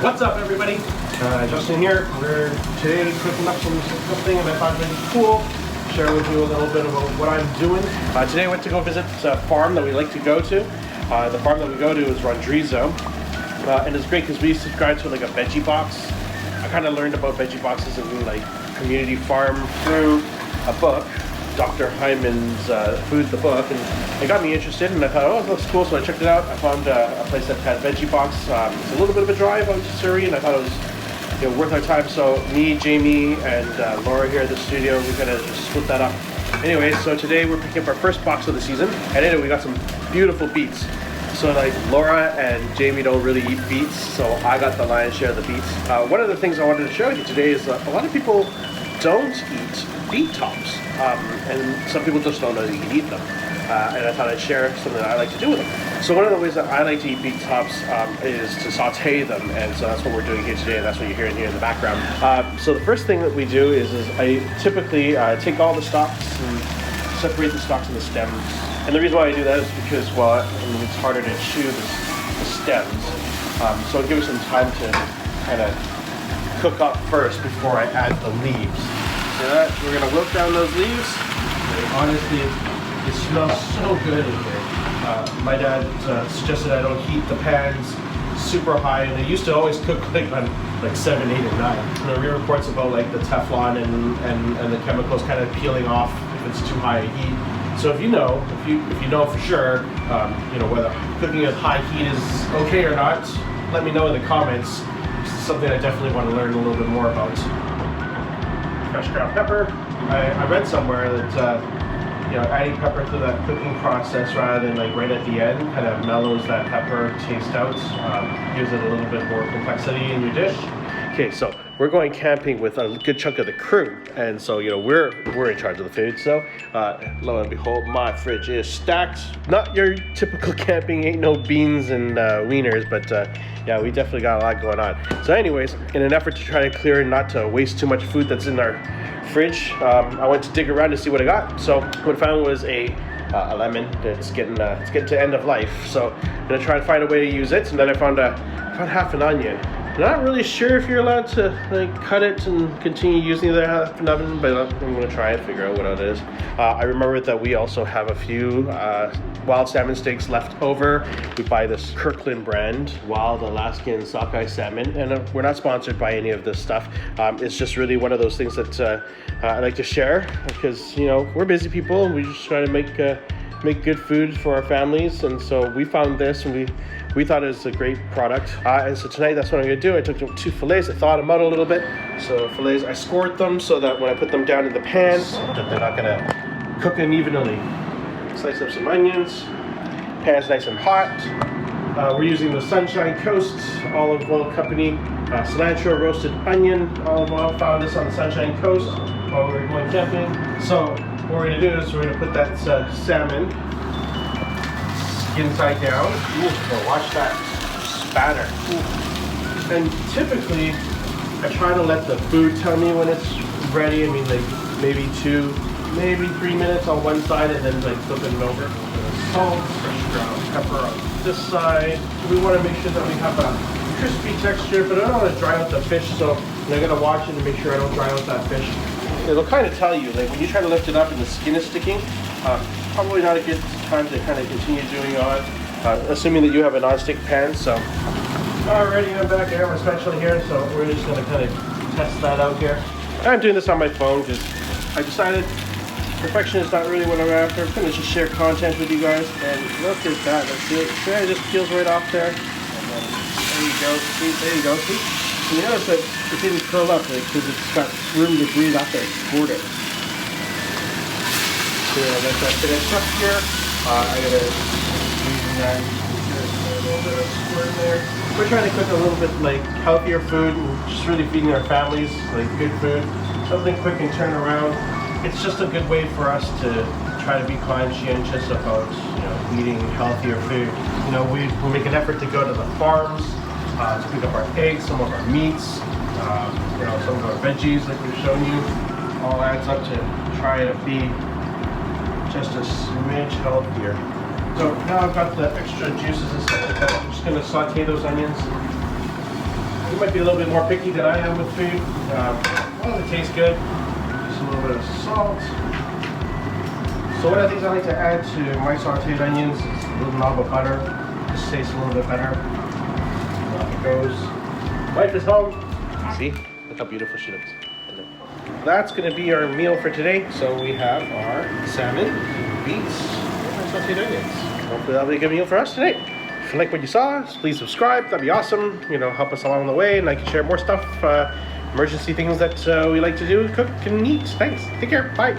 What's up, everybody? Justin here. We're today cooking up something that I thought would be cool. Share with you a little bit about what I'm doing. Today I went to go visit a farm that we like to go to. The farm that we go to is Rodrizo, and it's great because we subscribe to like a veggie box. I kind of learned about veggie boxes and like community farm through a book, Dr. Hyman's Food the Book, and it got me interested, and I thought, oh, it looks cool, so I checked it out. I found a place that had veggie box. It's a little bit of a drive out to Surrey, and I thought it was worth our time. So me, Jamie, and Laura here at the studio, we gotta just split that up. Anyway, so today we're picking up our first box of the season, and in it we got some beautiful beets. So like Laura and Jamie don't really eat beets, so I got the lion's share of the beets. One of the things I wanted to show you today is a lot of people don't eat beet tops, and some people just don't know that you can eat them. And I thought I'd share something that I like to do with them. So one of the ways that I like to eat beet tops is to saute them, and so that's what we're doing here today, and that's what you're hearing here in the background. So the first thing that we do is I typically take all the stalks and separate the stalks and the stems. And the reason why I do that is because, well, I mean, it's harder to chew the stems, so it gives me some time to kind of cook up first before I add the leaves. See that? We're gonna wilt down those leaves. Honestly, it smells so good in here. My dad suggested I don't heat the pans super high, and they used to always cook like on like 7, 8, and 9. There were reports about like the Teflon and the chemicals kind of peeling off if it's too high a heat. So if you know for sure, whether cooking at high heat is okay or not, let me know in the comments. It's something I definitely want to learn a little bit more about. Fresh ground pepper. I read somewhere that adding pepper to that cooking process rather than like right at the end kind of mellows that pepper taste out, gives it a little bit more complexity in your dish. Okay, so we're going camping with a good chunk of the crew, and so we're in charge of the food. So lo and behold, my fridge is stacked. Not your typical camping, ain't no beans and wieners, but yeah, we definitely got a lot going on. So anyways, in an effort to try to clear and not to waste too much food that's in our fridge, I went to dig around to see what I got. So what I found was a lemon that's getting to end of life. So I'm gonna try to find a way to use it, and then I found half an onion. I'm not really sure if you're allowed to like cut it and continue using the half an onion, but I'm gonna try it, figure out what it is. I remember that we also have a few wild salmon steaks left over. We buy this Kirkland brand wild Alaskan sockeye salmon, and we're not sponsored by any of this stuff. It's just really one of those things that I like to share because we're busy people and we just try to make good food for our families, and so we found this and we thought it was a great product, and so tonight that's what I'm going to do. I took 2 fillets, I thawed them out a little bit. So fillets, I scored them so that when I put them down in the pan, that they're not going to cook unevenly. Slice up some onions, pan's nice and hot. We're using the Sunshine Coast Olive Oil Company cilantro roasted onion olive oil. Found this on the Sunshine Coast while we were going camping. So what we're going to do is we're going to put that salmon inside down. Ooh, watch that spatter. Ooh. And typically, I try to let the food tell me when it's ready. I mean, like maybe 2, maybe 3 minutes on one side, and then like flipping it over. Salt, fresh ground pepper on this side. We want to make sure that we have a crispy texture, but I don't want to dry out the fish, so I'm gonna watch it and make sure I don't dry out that fish. It'll kind of tell you, like when you try to lift it up and the skin is sticking, probably not a good time to kind of continue doing on, assuming that you have a non-stick pan. So alrighty, I'm back. I have my spatula here, so we're just gonna kind of test that out here. I'm doing this on my phone because I decided perfection is not really what I'm after. I'm gonna just share content with you guys, and look at that. That's it. See, it just peels right off there. And then there you go. See, there you go. See, and you notice that it didn't curl up because it's got room to breathe after I scored it. So let that finish up here. I gotta squeeze that. A little bit of squirt in there. We're trying to cook a little bit like healthier food and just really feeding our families like good food. Something quick and turn around. It's just a good way for us to try to be conscientious about eating healthier food. We make an effort to go to the farms to pick up our eggs, some of our meats, some of our veggies like we've shown you. All adds up to try to be just a smidge healthier. So now I've got the extra juices and stuff like that. I'm just going to saute those onions. you might be a little bit more picky than I am with food. As long as it tastes good, just a little bit of salt. So one of the things I like to add to my sauteed onions is a little knob of butter. Just tastes a little bit better. Off it goes. Wife is home. See? Look how beautiful she looks. That's going to be our meal for today. So we have our salmon, beets, and our sauteed onions. Hopefully that'll be a good meal for us today. If you like what you saw, please subscribe. That'd be awesome. You know, help us along the way, and I can share more stuff, emergency things that we like to do, cook and eat. Thanks. Take care. Bye.